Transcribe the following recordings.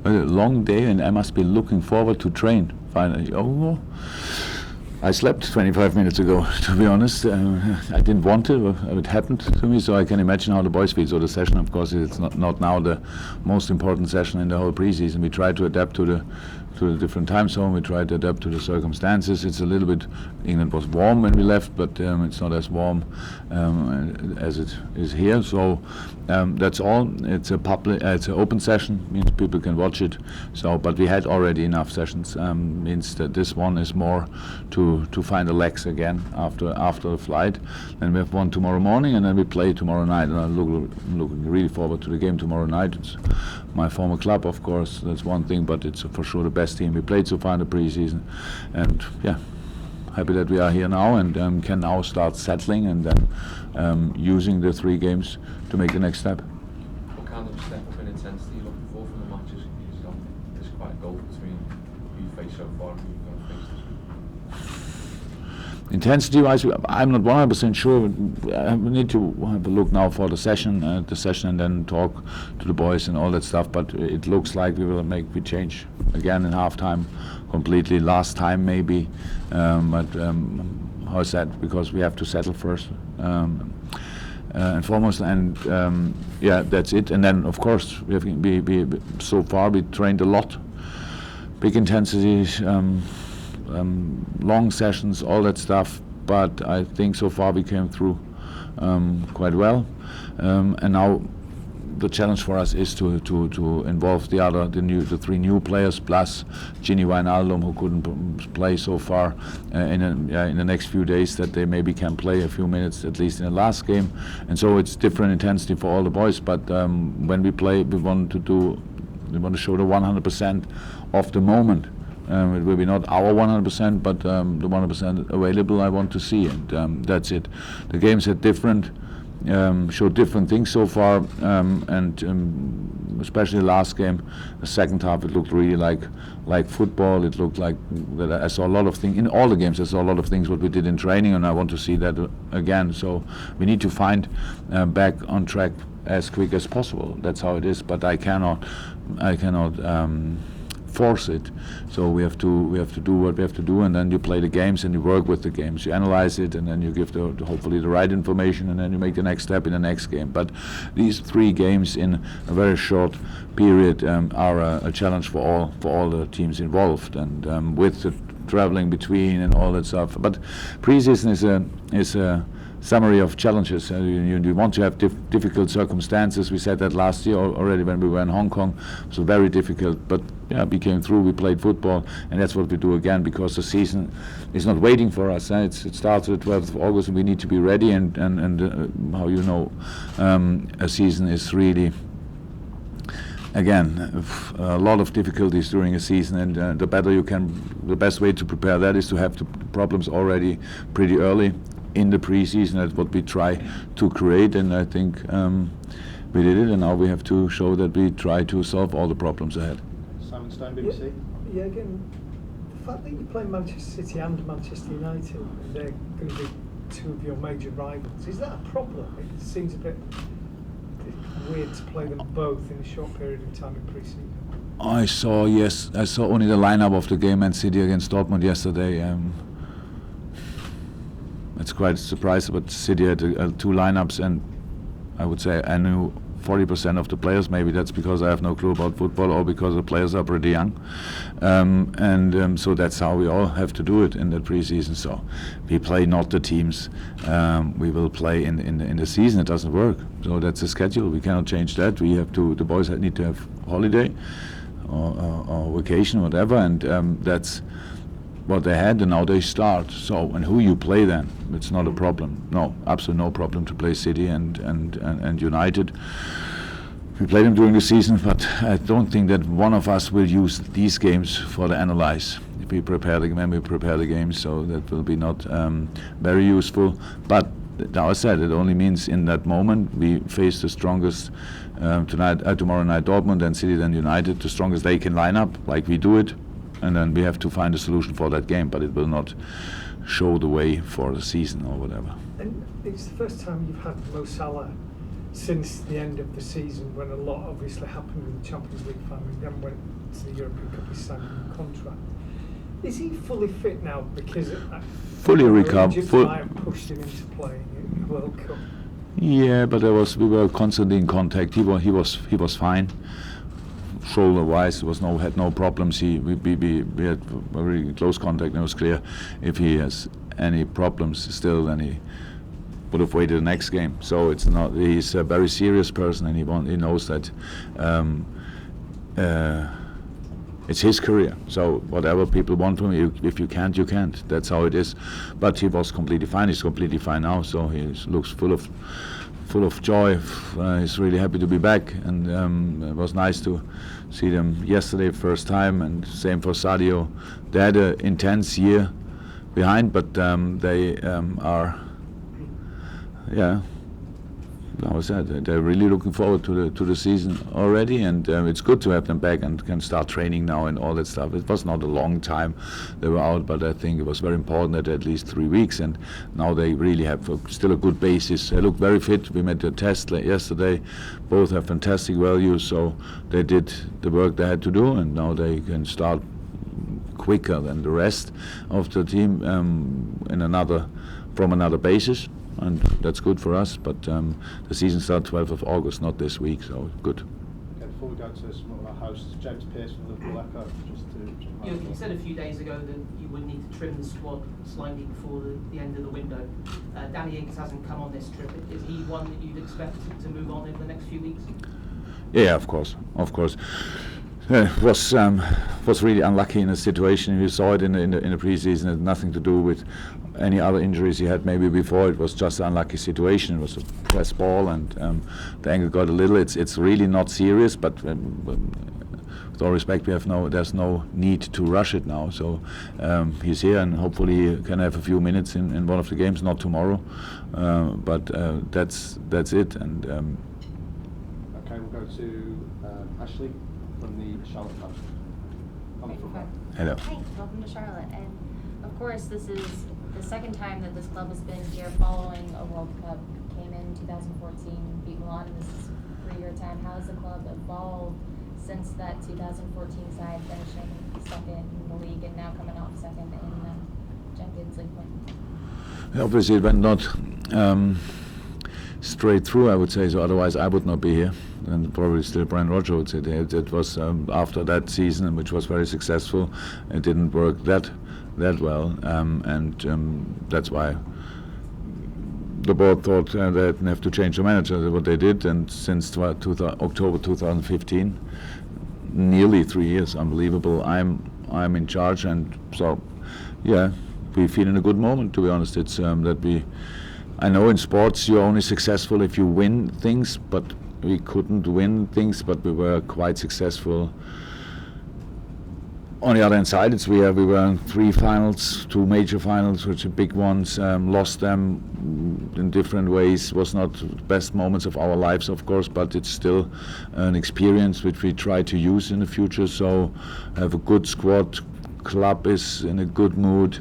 A long day, and I must be looking forward to train finally. Oh, I slept 25 minutes ago, to be honest. I didn't want to, it happened to me, so I can imagine how the boys feel. So the session, of course, it's not now the most important session in the whole preseason. We try to adapt to the different time zone. We try to adapt to the circumstances. It's a little bit, England was warm when we left, but it's not as warm as it is here. So that's all. It's it's an open session, means people can watch it. So, but we had already enough sessions. Means that this one is more to find the legs again after the flight. Then we have one tomorrow morning, and then we play tomorrow night. And I'm looking really forward to the game tomorrow night. It's my former club, of course. That's one thing, but it's for sure the best team we played so far in the preseason. And yeah, happy that we are here now and can now start settling and then using the 3 games to make the next step. What kind of step up in intensity are you looking for from the matches? There's quite a gulf between who you face so far and who you're going to face this week. Intensity-wise, I'm not 100% sure. We need to have a look now for the session, and then talk to the boys and all that stuff. But it looks like we change again in halftime, completely. Last time maybe, but how is that? Because we have to settle first and foremost, and yeah, that's it. And then of course so far we trained a lot, big intensities. Long sessions, all that stuff, but I think so far we came through quite well, and now the challenge for us is to involve the 3 new players plus Gini Wijnaldum, who couldn't play so far, in the next few days, that they maybe can play a few minutes at least in the last game. And so it's different intensity for all the boys, but when we play, we want to show the 100% of the moment. It will be not our 100%, but the 100% available I want to see, and that's it. The games had show different things so far, and especially the last game, the second half, it looked really like football. It looked like that I saw a lot of things in all the games. I saw a lot of things what we did in training, and I want to see that again. So we need to find back on track as quick as possible. That's how it is. But I cannot force it. So we have to do what we have to do, and then you play the games and you work with the games. You analyze it, and then you give hopefully the right information, and then you make the next step in the next game. But these 3 games in a very short period are a challenge for all the teams involved, and with the traveling between and all that stuff. But preseason is a summary of challenges. You want to have difficult circumstances. We said that last year already when we were in Hong Kong. It was very difficult, but yeah, we came through. We played football, and that's what we do again, because the season is not waiting for us. It starts on the 12th of August, and we need to be ready. And how a season is really, again, a lot of difficulties during a season, and the best way to prepare that is to have the problems already pretty early in the preseason. That's what we try to create, and I think we did it, and now we have to show that we try to solve all the problems ahead. Simon Stone, BBC. Yeah, again, the fact that you play Manchester City and Manchester United, and they're going to be 2 of your major rivals, is that a problem? It seems a bit weird to play them both in a short period of time in pre-season. I saw only the lineup of the game, Man City against Dortmund yesterday. It's quite a surprise, but City had 2 lineups, and I would say I knew 40% of the players. Maybe that's because I have no clue about football, or because the players are pretty young, and so that's how we all have to do it in the preseason. So we play not the teams we will play in the season. It doesn't work. So that's the schedule. We cannot change that. The boys need to have holiday or vacation, whatever, and that's what they had, and now they start. So, and who you play then, it's not a problem. No, absolutely no problem to play City and United. We play them during the season, but I don't think that one of us will use these games for the analyze. If we prepare the games, so that will be not very useful. But now I said, it only means in that moment we face the strongest tomorrow night Dortmund, then City, then United, the strongest they can line up, like we do it. And then we have to find a solution for that game, but it will not show the way for the season or whatever. And it's the first time you've had Mo Salah since the end of the season, when a lot obviously happened with the Champions League family, then went to the European Cup, he signed a new contract. Is he fully fit now? Because fully recovered. Egypt might have pushed him into playing in the World Cup. Yeah, but we were constantly in contact. He was fine. Shoulder-wise, had no problems. We had very close contact, and it was clear if he has any problems still, then he would have waited the next game. So it's not. He's a very serious person, and he knows that it's his career. So whatever people want from you, if you can't, you can't. That's how it is. But he was completely fine. He's completely fine now. So he looks full of joy. He's really happy to be back, and it was nice to see them yesterday first time, and same for Sadio. They had an intense year behind, but they are, like I said, they're really looking forward to the season already, and it's good to have them back and can start training now and all that stuff. It was not a long time they were out, but I think it was very important that at least 3 weeks, and now they really have still a good basis. They look very fit. We made the test yesterday. Both have fantastic values, so they did the work they had to do, and now they can start quicker than the rest of the team from another basis. And that's good for us, but the season starts 12th of August, not this week, so good. Okay, before we go to some of our hosts, James Pearce from Liverpool Echo, just to... You said a few days ago that you would need to trim the squad slightly before the end of the window. Danny Ings hasn't come on this trip. Is he one that you'd expect to move on in the next few weeks? Yeah, of course. Was really unlucky in a situation. You saw it in the preseason. It had nothing to do with any other injuries he had maybe before. It was just an unlucky situation. It was a press ball, and the ankle got a little. It's really not serious, but with all respect, there's no need to rush it now. So he's here, and hopefully he can have a few minutes in one of the games. Not tomorrow, but that's it. And okay, we'll go to Ashley from the Charlotte Club. Hello. Hi, welcome to Charlotte. And of course, this is the second time that this club has been here following a World Cup. Came in 2014, beat Milan, and this is a 3-year time. How has the club evolved since that 2014 side finishing second in the league and now coming off second in the Champions League win? Obviously, it went not straight through, I would say, so otherwise I would not be here, and probably still Brian Roger would say it was after that season, which was very successful. It didn't work that well, and that's why the board thought they didn't have to change the manager. What they did, and since October 2015, nearly 3 years, unbelievable. I'm in charge, and so we feel in a good moment, to be honest. It's I know in sports you're only successful if you win things, but we couldn't win things, but we were quite successful. On the other hand side, we were in 3 finals, 2 major finals, which are big ones, lost them in different ways. Was not the best moments of our lives, of course, but it's still an experience which we try to use in the future. So have a good squad, club is in a good mood.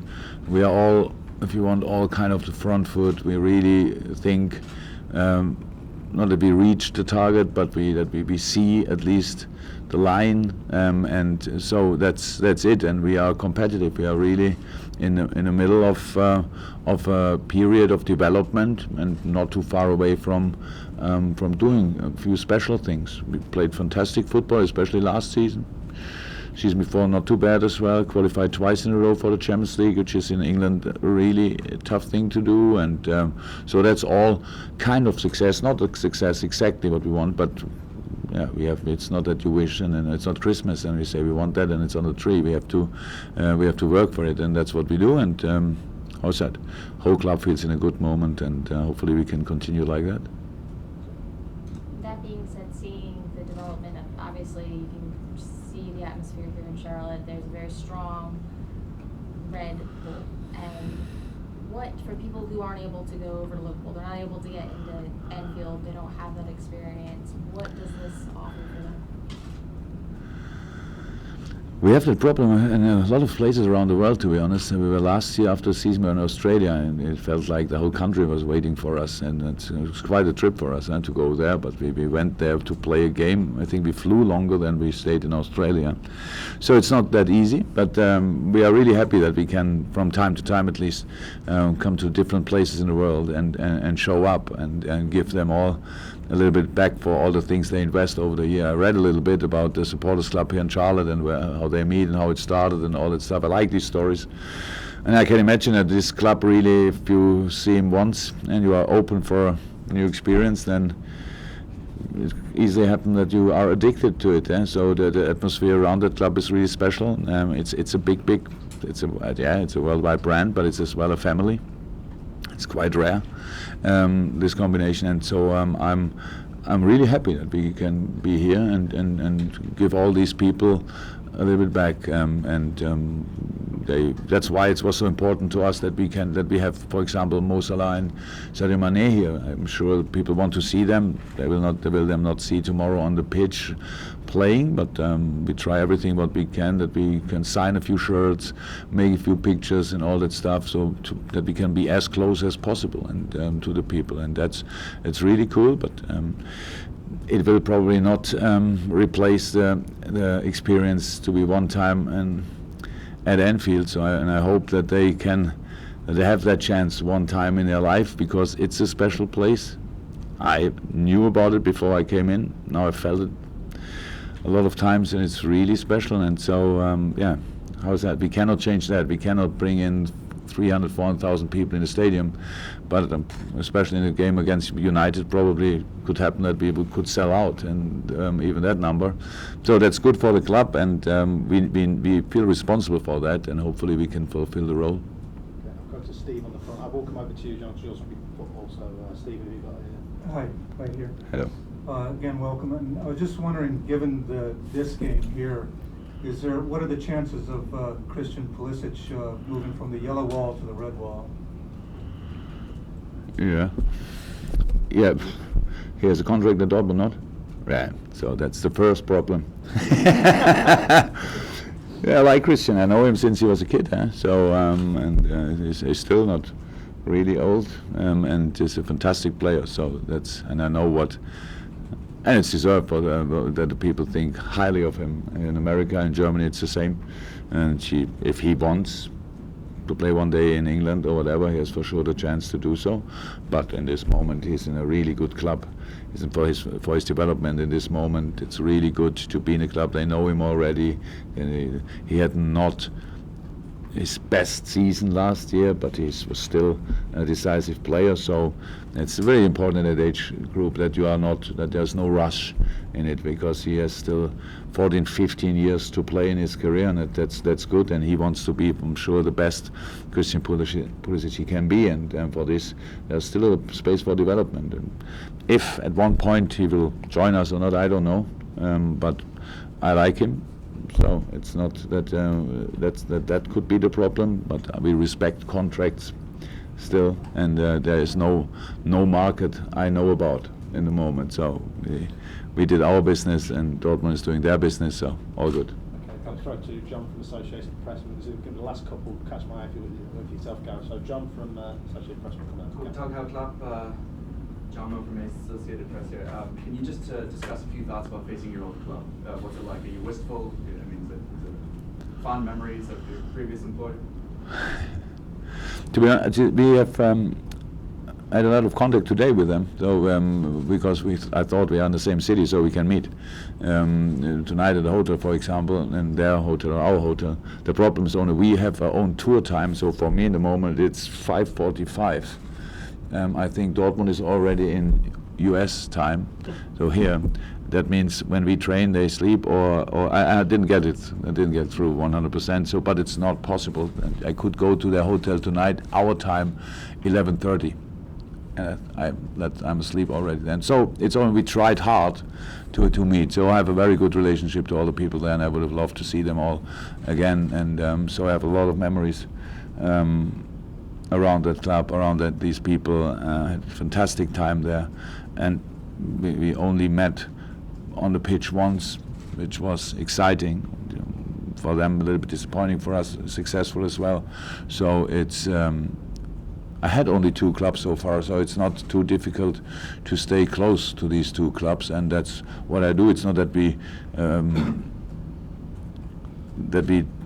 We are all, if you want, all kind of the front foot. We really think, not that we reach the target, but that we see at least the line, and so that's it. And we are competitive. We are really in the middle of a period of development, and not too far away from doing a few special things. We played fantastic football, especially last season. Season before, not too bad as well. Qualified twice in a row for the Champions League, which is in England a really tough thing to do. And so that's all kind of success. Not a success exactly what we want, but we have. It's not that you wish, and it's not Christmas, and we say we want that, and it's on the tree. We have to work for it, and that's what we do. And how's that? Whole club feels in a good moment, and hopefully we can continue like that. That being said, seeing the development, obviously you can see the atmosphere here in Charlotte. There's a very strong Red Bull. And what, for people who aren't able to go over to Liverpool, they're not able to get into Anfield, they don't have that experience, what does this offer for them? We have that problem in a lot of places around the world, to be honest. We were last year after the season we were in Australia, and it felt like the whole country was waiting for us, and it was quite a trip for us to go there, but we went there to play a game. I think we flew longer than we stayed in Australia. So it's not that easy, but we are really happy that we can, from time to time at least, come to different places in the world and show up and give them all a little bit back for all the things they invest over the year. I read a little bit about the supporters club here in Charlotte and how they meet and how it started and all that stuff. I like these stories. And I can imagine that this club really, if you see him once and you are open for a new experience, then it easily happens that you are addicted to it. So the atmosphere around that club is really special. It's a big, it's a worldwide brand, but it's as well a family. It's quite rare, this combination, and so I'm really happy that we can be here and give all these people a little bit back, that's why it was so important to us that we have, for example, Mo Salah and Sadio Mane here. I'm sure people want to see them. They will them not see tomorrow on the pitch playing, but we try everything what we can, that we can sign a few shirts, make a few pictures and all that stuff, so that we can be as close as possible and to the people, and it's really cool. But it will probably not replace the experience to be one time at Anfield. So I hope that they have that chance one time in their life, because it's a special place. I knew about it before I came in. Now I felt it a lot of times, and it's really special. And so how's that? We cannot change that. We cannot bring in 300, 400,000 people in the stadium, but especially in a game against United, probably could happen that we could sell out, and even that number. So that's good for the club, and we feel responsible for that, and hopefully we can fulfill the role. Okay, I'll go to Steve on the front. I will come over to you, John, because yours will be football. So Steve, have you got it? Hi, right here. Hello. Again, welcome. And I was just wondering, given this game here, what are the chances of Christian Pulisic moving from the yellow wall to the red wall? Yeah. He has a contract at Dortmund, not? Right. So that's the first problem. Yeah, I like Christian. I know him since he was a kid. So he's still not really old, and he's a fantastic player. So and I know what. And it's deserved that the people think highly of him. In America and Germany, it's the same. And if he wants to play one day in England or whatever, he has for sure the chance to do so. But in this moment, he's in a really good club. For his development in this moment, it's really good to be in a club. They know him already. And he had not his best season last year, but he was still a decisive player. So it's very important in that age group that there's no rush in it, because he has still 14, 15 years to play in his career, and that's good. And he wants to be, I'm sure, the best Christian Pulisic he can be. And for this, there's still a space for development. And if at one point he will join us or not, I don't know. But I like him. So it's not that that could be the problem, but we respect contracts still, and there is no market I know about in the moment. So we did our business, and Dortmund is doing their business, so all good. Okay, I'll throw it to John from Associated Press. The last couple catch my eye with yourself, Gareth. So John from Associated Press will come out. Guten Tag, Herr Klopp. John Moe from Associated Press here. Can you just discuss a few thoughts about facing your old club? What's it like? Are you wistful? I mean, is it fond memories of your previous employer? To be honest, we have had a lot of contact today with them. So because I thought we are in the same city, so we can meet tonight at the hotel, for example, and their hotel or our hotel. The problem is only we have our own tour time. So for me, in the moment, it's 5:45. I think Dortmund is already in US time, so here, that means when we train they sleep, or I didn't get it. I didn't get through 100%. So, but it's not possible. I could go to their hotel tonight, our time, 11:30. I'm asleep already then. So it's only we tried hard to meet. So I have a very good relationship to all the people there, and I would have loved to see them all again. And so I have a lot of memories. Around that club, these people, had a fantastic time there, and we only met on the pitch once, which was exciting. for them a little bit disappointing, for us successful as well. So it's I had only 2 clubs so far, so it's not too difficult to stay close to these 2 clubs, and that's what I do. It's not that we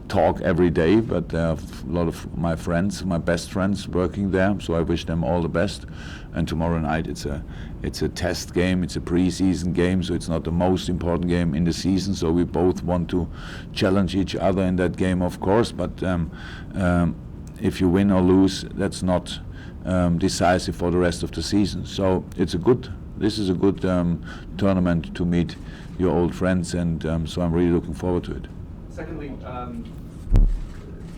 talk every day, but there are a lot of my friends, my best friends, working there. So I wish them all the best. And tomorrow night it's a test game. It's a preseason game, so it's not the most important game in the season. So we both want to challenge each other in that game, of course. But if you win or lose, that's not decisive for the rest of the season. So this is a good tournament to meet your old friends, and so I'm really looking forward to it. Secondly,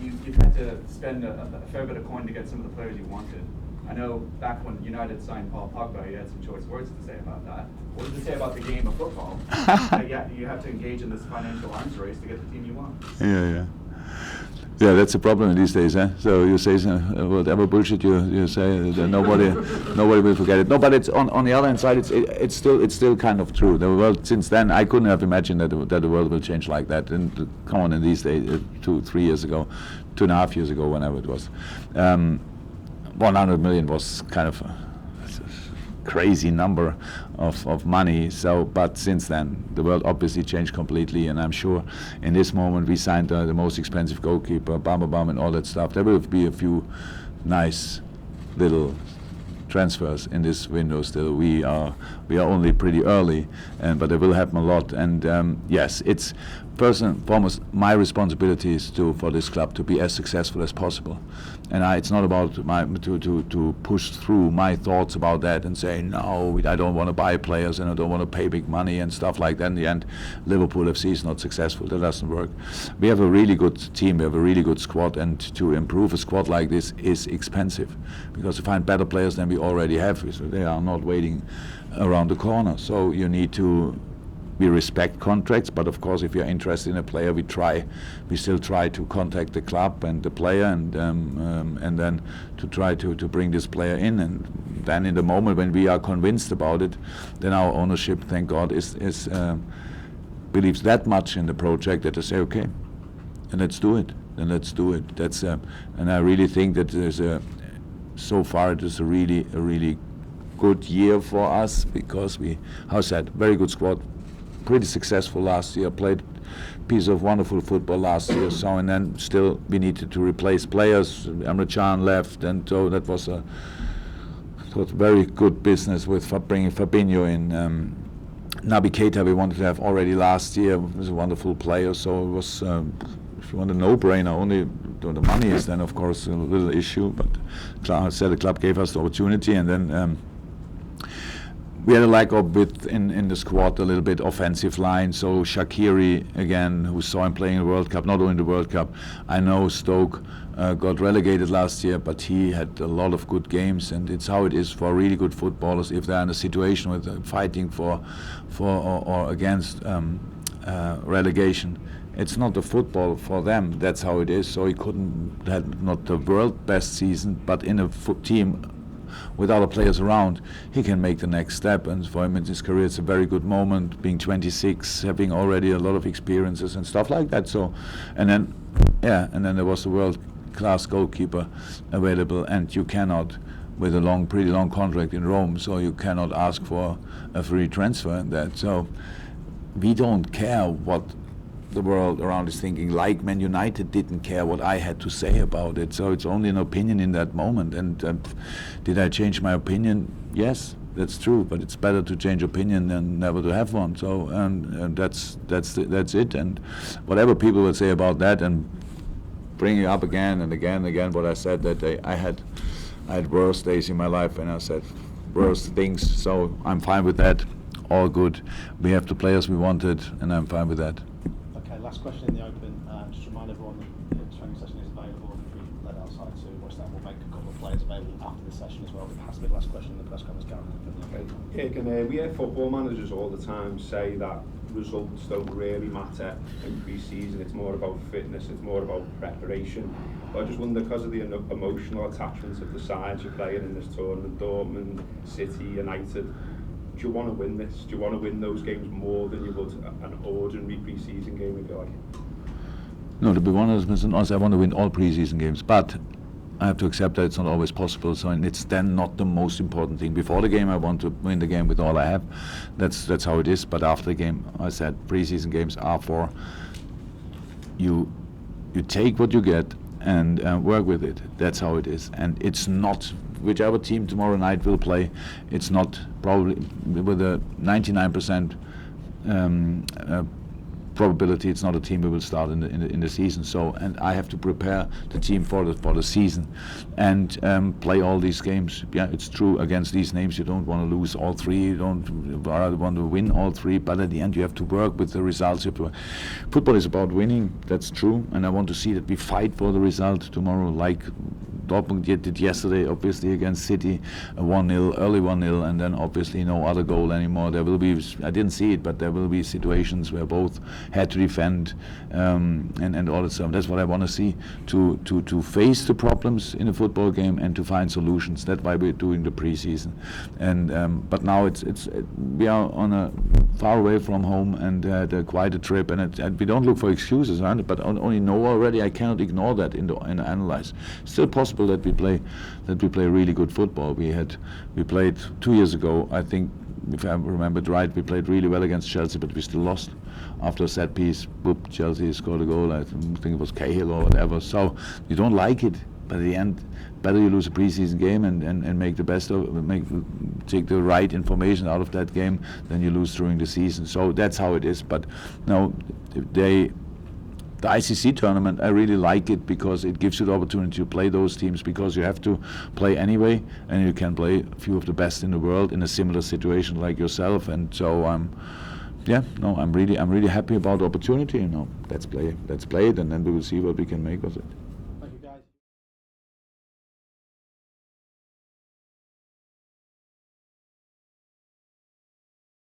you've had to spend a fair bit of coin to get some of the players you wanted. I know back when United signed Paul Pogba, you had some choice words to say about that. What does it say about the game of football? You have to engage in this financial arms race to get the team you want. Yeah, that's a problem these days, eh? So you say whatever bullshit you say, nobody will forget it. No, but it's on the other hand side, it's still kind of true. The world since then, I couldn't have imagined that the world will change like that. And come on, in these days, 2-3 years ago, 2.5 years ago, whenever it was, 100 million was kind of a crazy number of money. So, but since then, the world obviously changed completely, and I'm sure in this moment we signed the most expensive goalkeeper, and all that stuff. There will be a few nice little transfers in this window still. We are only pretty early, but there will happen a lot. And yes, it's first and foremost my responsibility is for this club to be as successful as possible. And it's not about to push through my thoughts about that and say no, I don't want to buy players and I don't want to pay big money and stuff like that. In the end, Liverpool FC is not successful. That doesn't work. We have a really good team. We have a really good squad, and to improve a squad like this is expensive, because to find better players than we already have, so they are not waiting around the corner. So you need to. We respect contracts, but of course, if you're interested in a player, we still try to contact the club and the player, and then to try to bring this player in. And then in the moment when we are convinced about it, then our ownership, thank God, believes that much in the project that they say, okay, and let's do it. Then let's do it. That's and I really think that so far it is a really good year for us, because very good squad. Pretty successful last year, played a piece of wonderful football last year. So, and then still we needed to replace players. Emre Can left, and so that was a very good business with bringing Fabinho in. Naby Keita we wanted to have already last year. He was a wonderful player, so it was if you want a no-brainer. Only the money is then of course a little issue, but the club gave us the opportunity, and then we had a lack of in the squad, a little bit offensive line. So Shaqiri again, who saw him playing in the World Cup, not only the World Cup. I know Stoke got relegated last year, but he had a lot of good games, and it's how it is for really good footballers. If they're in a situation with fighting for or against relegation, it's not the football for them. That's how it is. So he had not the world best season, but in a team with other players around, he can make the next step. And for him in his career, it's a very good moment, being 26, having already a lot of experiences and stuff like that. So, and then there was a world-class goalkeeper available, and you cannot, with a pretty long contract in Rome, so you cannot ask for a free transfer in that. So we don't care what the world around is thinking. Like Man United didn't care what I had to say about it, so it's only an opinion in that moment. And did I change my opinion? Yes, that's true, but it's better to change opinion than never to have one. So and that's it. And whatever people will say about that, and bringing up again and again and again what I said that day, I had worse days in my life, and I said worse things. So I'm fine with that. All good. We have the players we wanted, and I'm fine with that. Last question in the open. Just remind everyone that the training session is available, and if we let outside to watch that, we'll make a couple of players available after the session as well. It has to be the last question in the press conference, Gary. We hear football managers all the time say that results don't really matter in pre-season. It's more about fitness, it's more about preparation. But I just wonder, because of the emotional attachments of the sides you're playing in this tournament, Dortmund, City, United, do you want to win this? Do you want to win those games more than you would an ordinary pre-season game, if you like? No, to be 100% honest, I want to win all preseason games, but I have to accept that it's not always possible. So, and it's then not the most important thing. Before the game, I want to win the game with all I have. That's how it is. But after the game, I said preseason games are for you. You take what you get and work with it. That's how it is. And it's not whichever team tomorrow night will play. It's not probably with a 99%. Probability it's not a team we will start in the season. So, and I have to prepare the team for the season and play all these games. Yeah, it's true, against these names you don't want to lose all three, you don't rather want to win all three, but at the end you have to work with the results. Football is about winning, that's true, and I want to see that we fight for the result tomorrow, like Dortmund did yesterday, obviously against City, 1-0, early 1-0, and then obviously no other goal anymore. There will be, I didn't see it, but there will be situations where both had to defend and all that stuff. That's what I want to see, to face the problems in a football game and to find solutions. That's why we're doing the preseason. And but now we are on a far away from home and quite a trip, and we don't look for excuses, but only know already. I cannot ignore that in the analyze. Still possible that we play really good football. We played 2 years ago, I think, if I remembered right, we played really well against Chelsea, but we still lost. After a set piece, whoop, Chelsea scored a goal. I think it was Cahill or whatever. So you don't like it, but at the end, better you lose a preseason game and make the best of take the right information out of that game than you lose during the season. So that's how it is. But no, the ICC tournament, I really like it because it gives you the opportunity to play those teams, because you have to play anyway, and you can play a few of the best in the world in a similar situation like yourself. And so I'm really happy about the opportunity. Let's play it, and then we will see what we can make of it.